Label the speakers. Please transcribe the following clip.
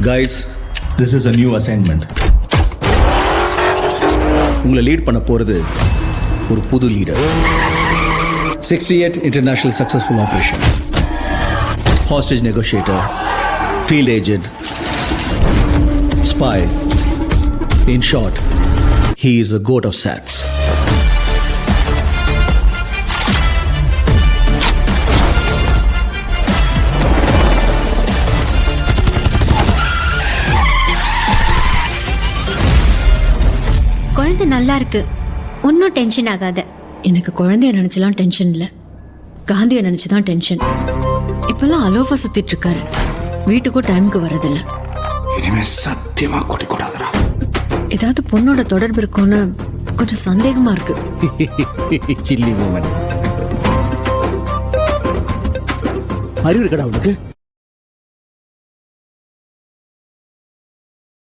Speaker 1: Guys, this is a new assignment. உங்களை lead பண்ண போறது ஒரு புது leader. 68 international successful operation. Hostage negotiator, field agent, spy. In short, he is a goat of SATS.
Speaker 2: குழந்தை நல்லா இருக்கு, ஒன்னும் டென்ஷன் ஆகாத.
Speaker 3: எனக்கு குழந்தைய நினைச்சலாம் டென்ஷன் இல்ல, காந்திய நினைச்சுதான் டென்ஷன். இப்பெல்லாம் அலோஃபா சுத்திட்டு இருக்காரு, வீட்டுக்கும் டைமுக்கு வர்றதில்ல.
Speaker 4: இனிமே சத்தியமா குடிக்கூடாதுடா.
Speaker 3: ஏதாவது பொண்ணோட தொடர்பு இருக்கும்னு கொஞ்சம் சந்தேகமா இருக்கு.
Speaker 1: Silly moment. அறிவு இருக்கடா உனக்கு?